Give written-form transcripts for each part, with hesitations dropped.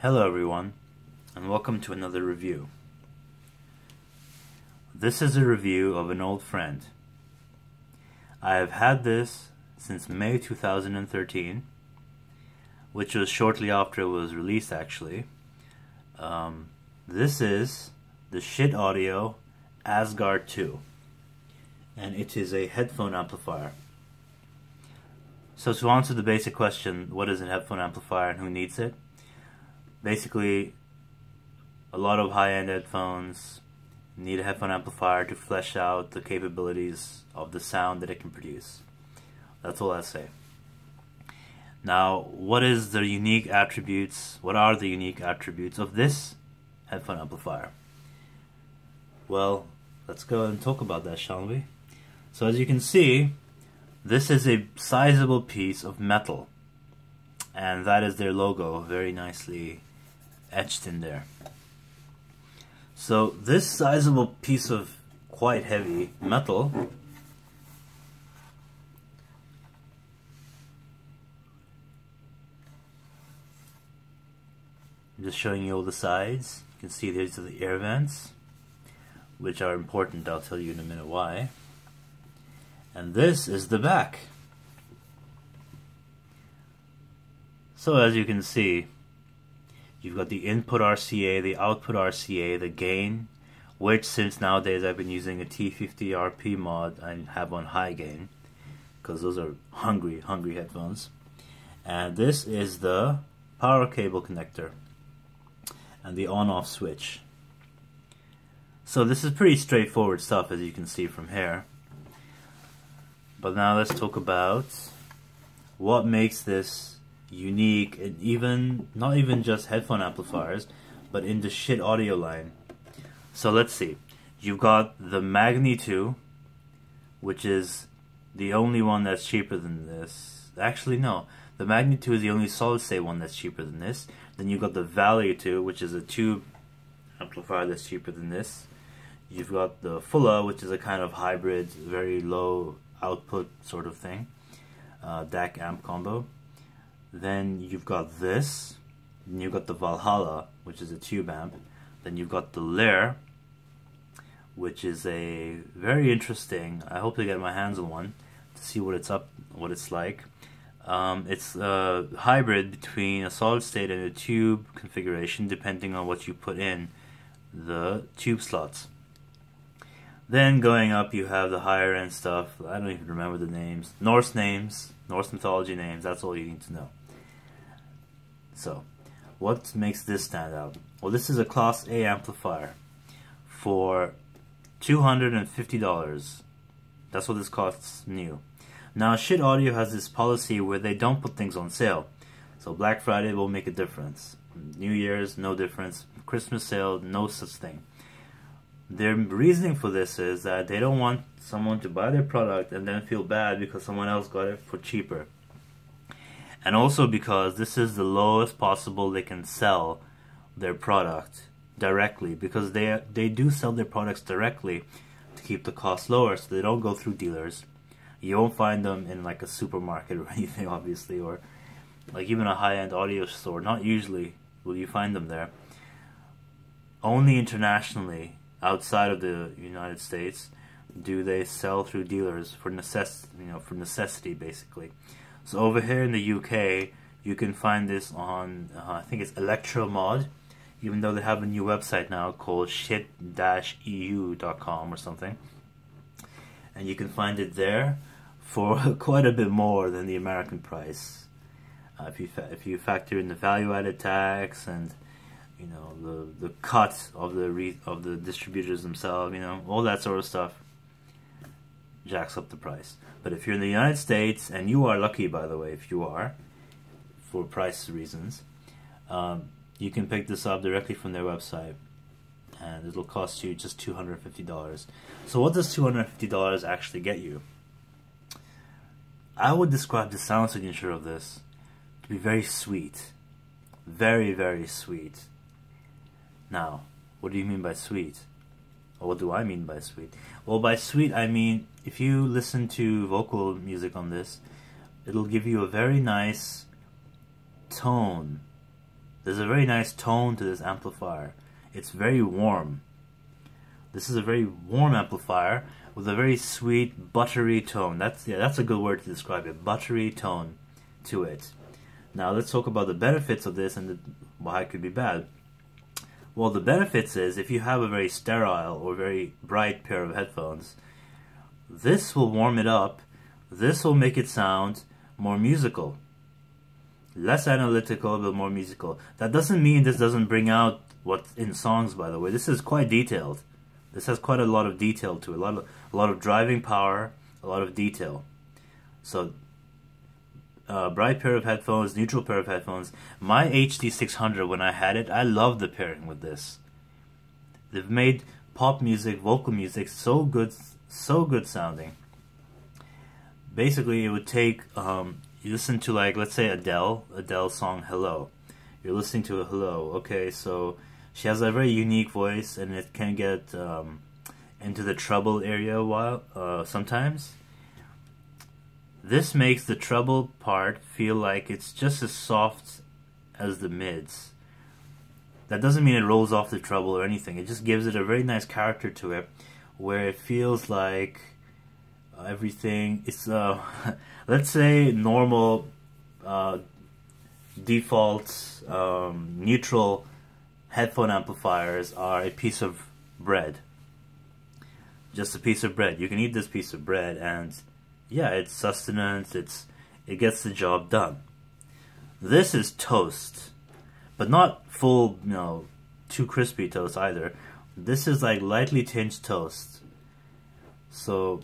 Hello everyone, and welcome to another review. This is a review of an old friend. I have had this since May 2013, which was shortly after it was released actually. This is the Schiit Asgard 2, and it is a headphone amplifier. So to answer the basic question, what is a headphone amplifier and who needs it? Basically, a lot of high-end headphones need a headphone amplifier to flesh out the capabilities of the sound that it can produce. That's all I say. Now, what are the unique attributes of this headphone amplifier? Well, let's go and talk about that, shall we? So as you can see, this is a sizable piece of metal, and that is their logo, very nicely etched in there. So this sizable piece of quite heavy metal I'm just showing you all the sides. You can see these are the air vents, which are important. I'll tell you in a minute why. And this is the back. So as you can see, you've got the input RCA, the output RCA, the gain, which since nowadays I've been using a T50RP mod, I have on high gain, because those are hungry headphones. And this is the power cable connector and the on-off switch. So this is pretty straightforward stuff, as you can see from here. But now let's talk about what makes this unique, and not even just headphone amplifiers, but in the Schiit audio line. So let's see. You've got the Magni 2, which is the only one that's cheaper than this. Actually, no. The Magni 2 is the only solid-state one that's cheaper than this. Then you've got the Valley 2, which is a tube amplifier that's cheaper than this. You've got the Fulla, which is a kind of hybrid, very low output sort of thing, DAC amp combo. Then you've got this, and you've got the Valhalla, which is a tube amp. Then you've got the Lair, which is a very interesting, I hope to get my hands on one to see what it's like. It's a hybrid between a solid state and a tube configuration, depending on what you put in the tube slots. Then going up, you have the higher end stuff. I don't even remember the names. Norse mythology names. That's all you need to know. So, what makes this stand out? Well, this is a Class A amplifier for $250. That's what this costs new. Now, Schiit Audio has this policy where they don't put things on sale. So Black Friday will make a difference. New Year's, no difference. Christmas sale, no such thing. Their reasoning for this is that they don't want someone to buy their product and then feel bad because someone else got it for cheaper. And also because this is the lowest possible they can sell their product directly, because they do sell their products directly to keep the cost lower, so they don't go through dealers. You won't find them in like a supermarket or anything, obviously, or like even a high-end audio store. Not usually will you find them there. Only internationally, outside of the United States, do they sell through dealers for necessity, basically. So over here in the UK, you can find this on I think it's Electromod, even though they have a new website now called Schiit-EU.com or something, and you can find it there for quite a bit more than the American price. If you factor in the value-added tax and the cut of the distributors themselves, all that sort of stuff, jacks up the price. But if you're in the United States, and you are lucky, by the way, if you are, for price reasons, you can pick this up directly from their website, and it'll cost you just $250. So what does $250 actually get you? I would describe the sound signature of this to be very sweet. Very, very sweet. Now, what do you mean by sweet? Or what do I mean by sweet? Well, by sweet I mean, if you listen to vocal music on this, it'll give you a very nice tone There's a very nice tone to this amplifier. It's very warm. This is a very warm amplifier with a very sweet, buttery tone. That's a good word to describe it. Buttery tone to it. Now let's talk about the benefits of this and why it could be bad. Well, the benefits is if you have a very sterile or very bright pair of headphones, this will warm it up. This will make it sound more musical. Less analytical, but more musical. That doesn't mean this doesn't bring out what's in songs, by the way. This is quite detailed. This has quite a lot of detail to it. A lot of driving power, a lot of detail. So, bright pair of headphones, neutral pair of headphones. My HD600, when I had it, I loved the pairing with this. They've made pop music, vocal music so good sounding. Basically, it would take, you listen to, like, let's say Adele's song Hello. You're listening to a Hello. Okay, so she has a very unique voice, and it can get into the treble area sometimes. This makes the treble part feel like it's just as soft as the mids. That doesn't mean it rolls off the treble or anything. It just gives it a very nice character to it, where it feels like everything is, let's say normal, default, neutral headphone amplifiers are a piece of bread. Just a piece of bread. You can eat this piece of bread and yeah, it's sustenance, it gets the job done. This is toast, but not full, too crispy toast either. This is like lightly tinged toast. So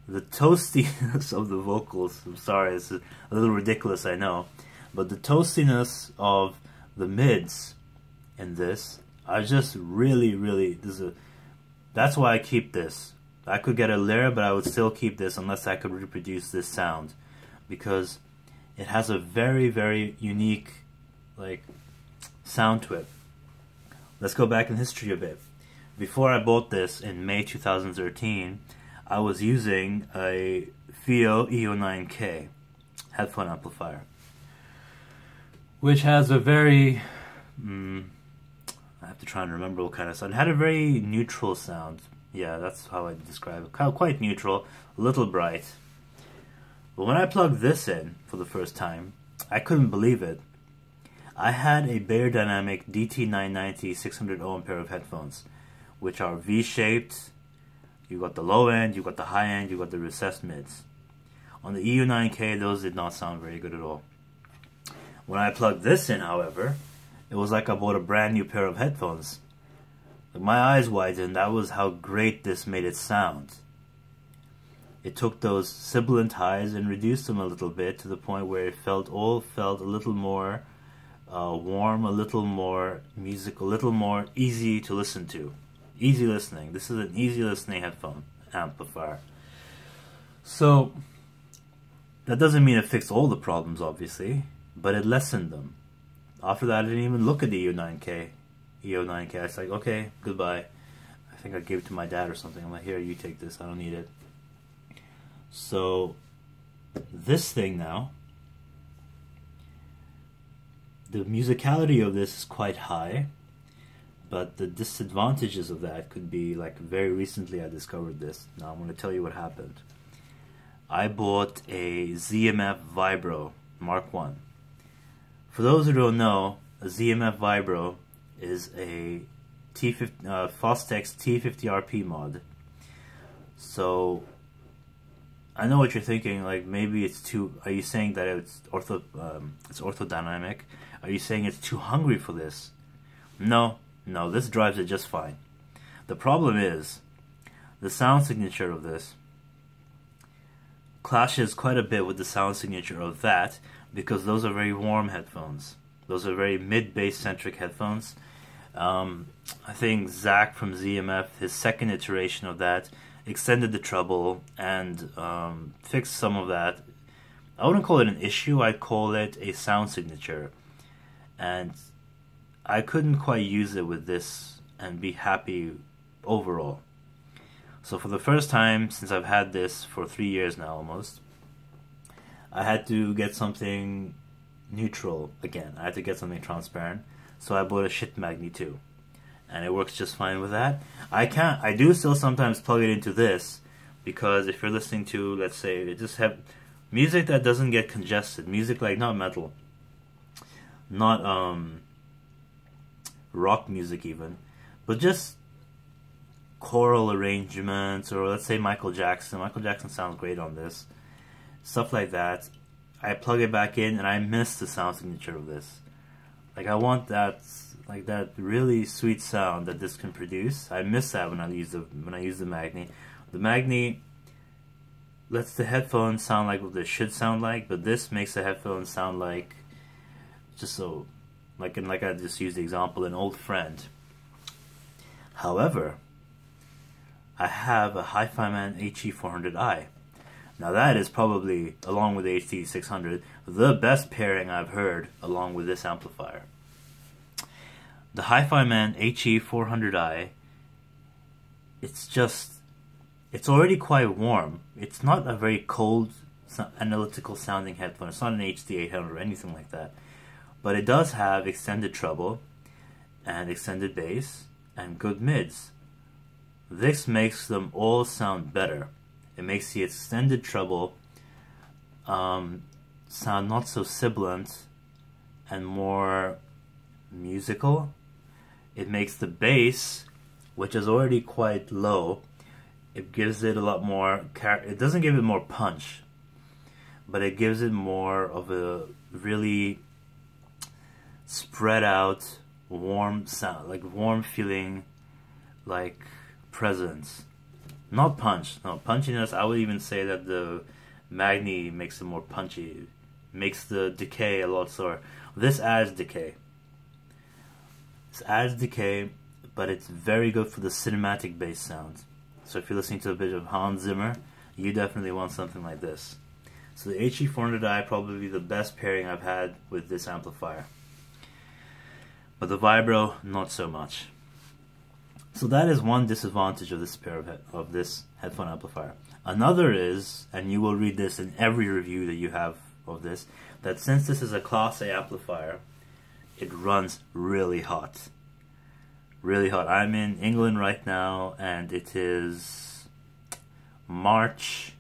the toastiness of the vocals, I'm sorry, it's a little ridiculous, I know, but the toastiness of the mids in this are just really, that's why I keep this. I could get a layer, but I would still keep this unless I could reproduce this sound, because it has a very unique sound to it. Let's go back in history a bit. Before I bought this in May 2013, I was using a FIO EO9K headphone amplifier, which has a very, I have to try and remember what kind of sound. It had a very neutral sound. Yeah, that's how I describe it. Quite neutral, a little bright. But when I plugged this in for the first time, I couldn't believe it. I had a Beyerdynamic DT990 600 ohm pair of headphones, which are V-shaped. You got the low end, you got the high end, you got the recessed mids. On the EU9K, those did not sound very good at all. When I plugged this in, however, it was like I bought a brand new pair of headphones. My eyes widened. That was how great this made it sound. It took those sibilant highs and reduced them a little bit to the point where it felt a little more warm, a little more music, a little more easy to listen to. Easy listening. This is an easy listening headphone amplifier. So that doesn't mean it fixed all the problems, obviously, but it lessened them. After that, I didn't even look at the EO9K. I was like, okay, goodbye. I think I gave it to my dad or something. I'm like, here, you take this. I don't need it. So this thing now, the musicality of this is quite high, but the disadvantages of that could be, like, very recently I discovered this. Now I'm going to tell you what happened. I bought a ZMF Vibro Mark 1. For those who don't know, a ZMF Vibro is a Fostex T50RP mod. So I know what you're thinking, like maybe it's too, are you saying that it's orthodynamic? Are you saying it's too hungry for this? No, this drives it just fine. The problem is the sound signature of this clashes quite a bit with the sound signature of that, because those are very warm headphones. Those are very mid-bass centric headphones. I think Zach from ZMF, his second iteration of that, extended the treble and fixed some of that. I wouldn't call it an issue, I'd call it a sound signature. And I couldn't quite use it with this and be happy overall. So for the first time since I've had this for 3 years now almost, I had to get something neutral again. I had to get something transparent, so I bought a Schiit Magni too, and it works just fine with that. I do still sometimes plug it into this, because if you're listening to, let's say, just have music that doesn't get congested, music like not metal, not rock music even, but just choral arrangements, or let's say Michael Jackson. Michael Jackson sounds great on this. Stuff like that. I plug it back in and I miss the sound signature of this. Like I want that, like that really sweet sound that this can produce. I miss that when I use the Magni. The Magni lets the headphones sound like what they should sound like, but this makes the headphones sound like just so, like I just used the example, an old friend. However, I have a Hi-Fi-Man HE400i. Now that is probably, along with the HT600, the best pairing I've heard along with this amplifier. The Hi-Fi-Man HE400i, it's already quite warm. It's not a very cold, analytical sounding headphone. It's not an HD800 or anything like that. But it does have extended treble and extended bass and good mids. This makes them all sound better. It makes the extended treble sound not so sibilant and more musical. It makes the bass, which is already quite low, it gives it a lot more it doesn't give it more punch, but it gives it more of a really spread out, warm sound, like warm feeling, like presence. Not punch. No, punchiness, I would even say that the Magni makes it more punchy. Makes the decay a lot slower. This adds decay. This adds decay, but it's very good for the cinematic bass sound. So if you're listening to a bit of Hans Zimmer, you definitely want something like this. So the HE400i probably the best pairing I've had with this amplifier. But the Vibro, not so much. So that is one disadvantage of this pair of this headphone amplifier. Another is, and you will read this in every review that you have of this, that since this is a Class A amplifier, it runs really hot. Really hot. I'm in England right now, and it is March,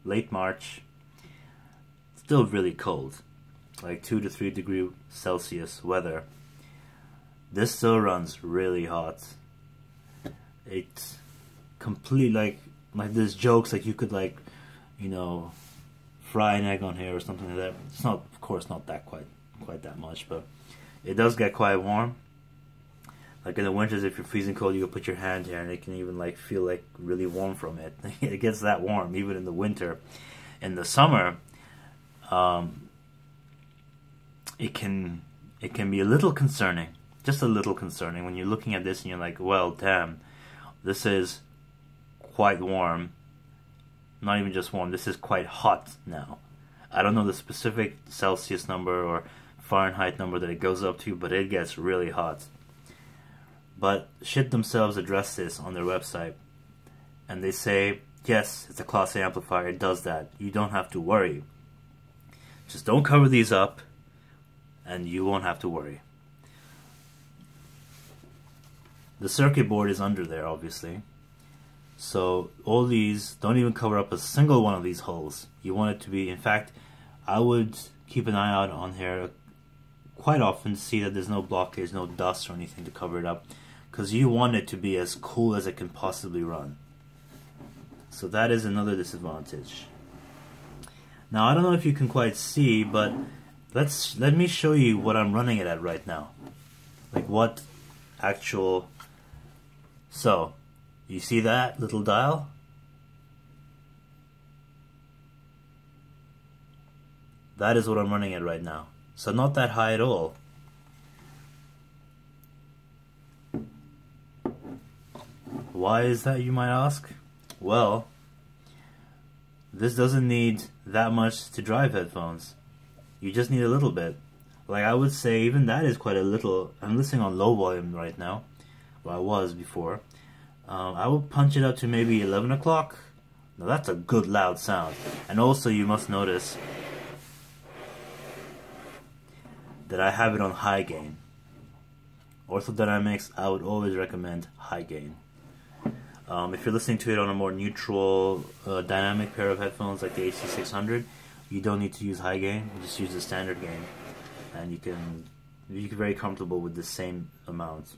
late March. Still really cold, like 2 to 3 degrees Celsius weather. This still runs really hot. It's complete, like there's jokes like you could, like, you know, fry an egg on here or something like that. It's not, of course, not that quite that much, but it does get quite warm. Like in the winters, if you're freezing cold, you can put your hand here and it can even like feel like really warm from it. It gets that warm even in the winter. In the summer, it can be a little concerning, just a little concerning when you're looking at this and you're like, well, damn. This is quite warm. Not even just warm, this is quite hot now. I don't know the specific Celsius number or Fahrenheit number that it goes up to, but it gets really hot. But Schiit themselves address this on their website. And they say, yes, it's a Class A amplifier, it does that. You don't have to worry. Just don't cover these up, and you won't have to worry. The circuit board is under there, obviously. So all these, don't even cover up a single one of these holes. You want it to be, in fact, I would keep an eye out on here quite often to see that there's no blockage, no dust or anything to cover it up. Because you want it to be as cool as it can possibly run. So that is another disadvantage. Now I don't know if you can quite see, but let me show you what I'm running it at right now. Like what actual... So, you see that little dial? That is what I'm running at right now. So not that high at all. Why is that, you might ask? Well, this doesn't need that much to drive headphones. You just need a little bit. Like I would say even that is quite a little. I'm listening on low volume right now. Well, I was before. I will punch it up to maybe 11 o'clock. Now that's a good loud sound. And also you must notice that I have it on high gain. Orthodynamics, I would always recommend high gain. If you're listening to it on a more neutral dynamic pair of headphones like the HC600, you don't need to use high gain, you just use the standard gain, and you're very comfortable with the same amount.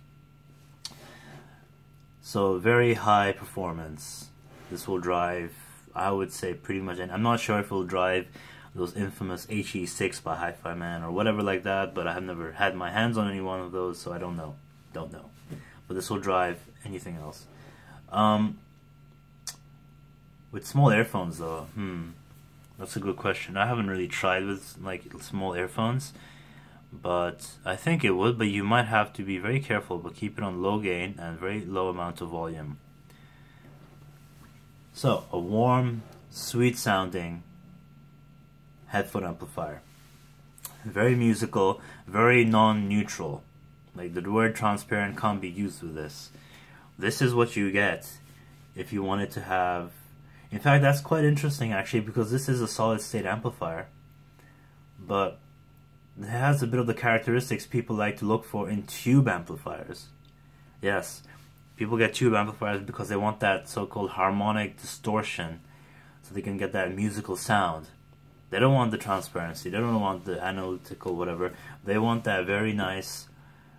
So very high performance. This will drive, I would say, pretty much, and I'm not sure if it will drive those infamous HE6 by Hi-Fi Man or whatever like that, but I have never had my hands on any one of those, so I don't know. But this will drive anything else. With small earphones though, that's a good question. I haven't really tried with like small earphones, but I think it would, but you might have to be very careful, but keep it on low gain and very low amount of volume. So, a warm, sweet sounding headphone amplifier. Very musical, very non-neutral. Like the word transparent can't be used with this. This is what you get if you wanted to have... In fact, that's quite interesting actually, because this is a solid state amplifier, but it has a bit of the characteristics people like to look for in tube amplifiers. Yes, people get tube amplifiers because they want that so-called harmonic distortion, so they can get that musical sound. They don't want the transparency, they don't want the analytical whatever, they want that very nice,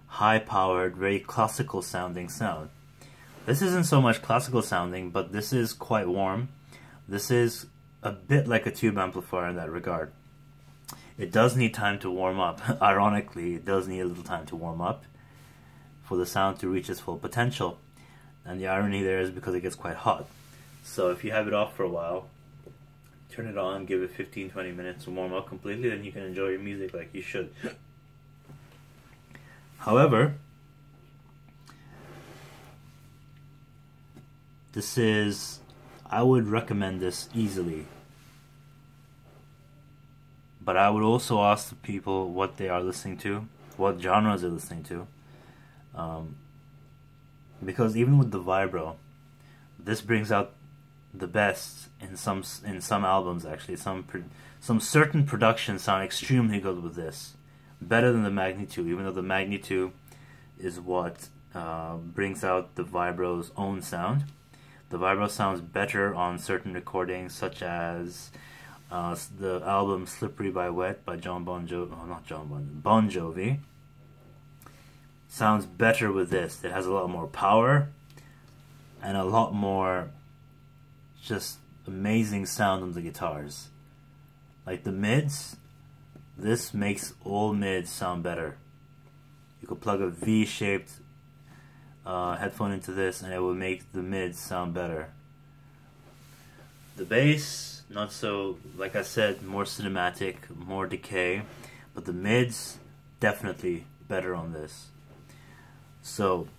high-powered, very classical sounding sound. This isn't so much classical sounding, but this is quite warm. This is a bit like a tube amplifier in that regard. It does need time to warm up. Ironically, it does need a little time to warm up for the sound to reach its full potential. And the irony there is because it gets quite hot. So if you have it off for a while, turn it on, give it 15-20 minutes to warm up completely, then you can enjoy your music like you should. However, I would recommend this easily. But I would also ask the people what they are listening to, what genres they're listening to. Because even with the Vibro, this brings out the best in some albums actually. Some certain productions sound extremely good with this. Better than the Magni 2, even though the Magni 2 is what brings out the Vibro's own sound. The Vibro sounds better on certain recordings, such as the album Slippery by Wet by Bon Jovi. Sounds better with this. It has a lot more power and a lot more just amazing sound on the guitars. Like the mids, this makes all mids sound better. You could plug a V-shaped headphone into this and it will make the mids sound better. The bass, not so, like I said, more cinematic, more decay, but the mids, definitely better on this. So,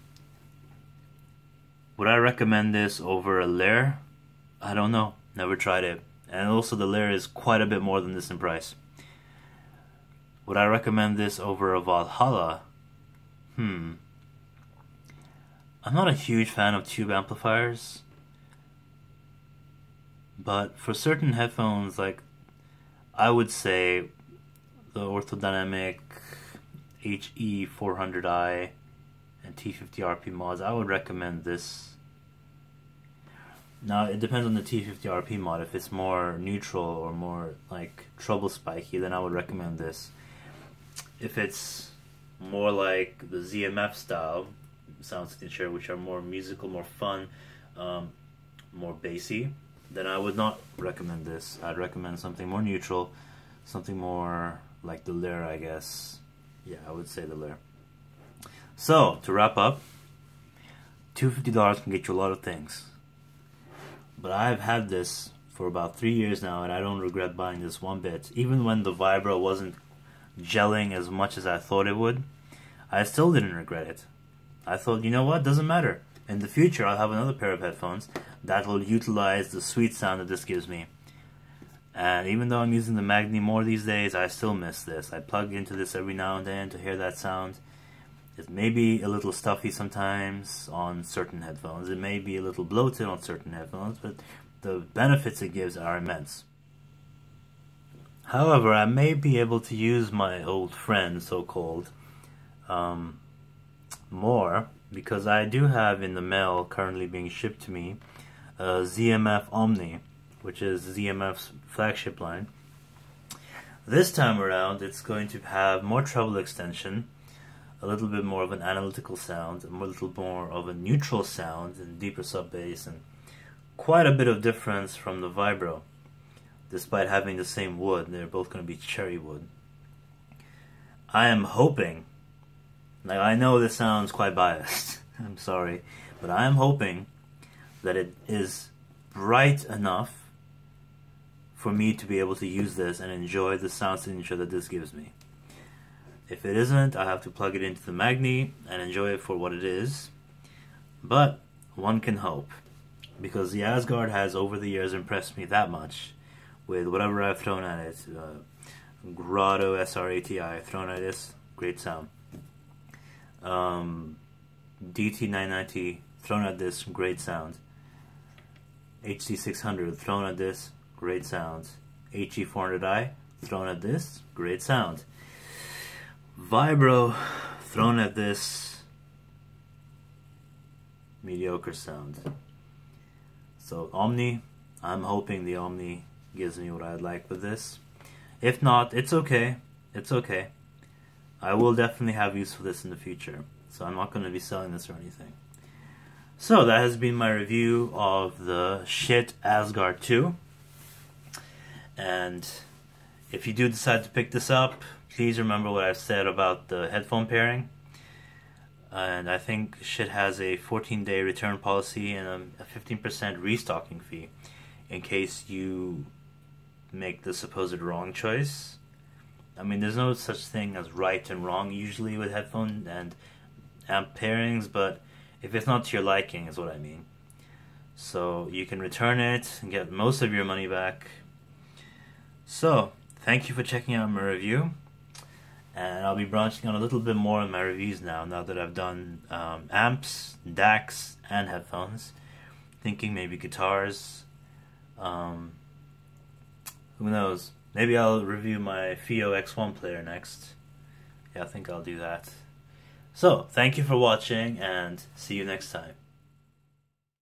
would I recommend this over a Lair? I don't know, never tried it. And also the Lair is quite a bit more than this in price. Would I recommend this over a Valhalla? I'm not a huge fan of tube amplifiers, but for certain headphones, like I would say the Orthodynamic HE400i and T50RP mods, I would recommend this. Now it depends on the T50RP mod. If it's more neutral or more like treble spiky, then I would recommend this. If it's more like the ZMF style sound signature, which are more musical, more fun, more bassy, then I would not recommend this. I'd recommend something more neutral, something more like the Lair, I guess. Yeah, I would say the Lair. So, to wrap up, $250 can get you a lot of things. But I've had this for about 3 years now, and I don't regret buying this one bit. Even when the Vibro wasn't gelling as much as I thought it would, I still didn't regret it. I thought, you know what, doesn't matter. In the future, I'll have another pair of headphones that will utilize the sweet sound that this gives me. And even though I'm using the Magni more these days, I still miss this. I plug into this every now and then to hear that sound. It may be a little stuffy sometimes on certain headphones. It may be a little bloated on certain headphones, but the benefits it gives are immense. However, I may be able to use my old friend, so-called, more, because I do have in the mail currently being shipped to me ZMF Omni, which is ZMF's flagship line. This time around, it's going to have more treble extension, a little bit more of an analytical sound, a little more of a neutral sound, and deeper sub bass, and quite a bit of difference from the Vibro. Despite having the same wood, they're both going to be cherry wood. I am hoping, like, I know this sounds quite biased, I'm sorry, but I am hoping that it is bright enough for me to be able to use this and enjoy the sound signature that this gives me. If it isn't, I have to plug it into the Magni and enjoy it for what it is. But one can hope, because the Asgard has over the years impressed me that much with whatever I've thrown at it. Grotto SR80i thrown at this, great sound. DT990 thrown at this, great sound. HC600 thrown at this, great sound. HE400i thrown at this, great sound. Vibro thrown at this, mediocre sound. So Omni, I'm hoping the Omni gives me what I'd like with this. If not, it's okay. It's okay. I will definitely have use for this in the future, so I'm not going to be selling this or anything. So that has been my review of the Schiit Asgard 2. And if you do decide to pick this up, please remember what I've said about the headphone pairing. And I think Schiit has a 14-day return policy and a 15% restocking fee in case you make the supposed wrong choice. I mean, there's no such thing as right and wrong usually with headphone and amp pairings, but if it's not to your liking is what I mean. So you can return it and get most of your money back. So thank you for checking out my review, and I'll be branching out a little bit more in my reviews now that I've done amps, DACs, and headphones. Thinking maybe guitars. Who knows? Maybe I'll review my FIO X1 player next. Yeah, I think I'll do that. So, thank you for watching, and see you next time.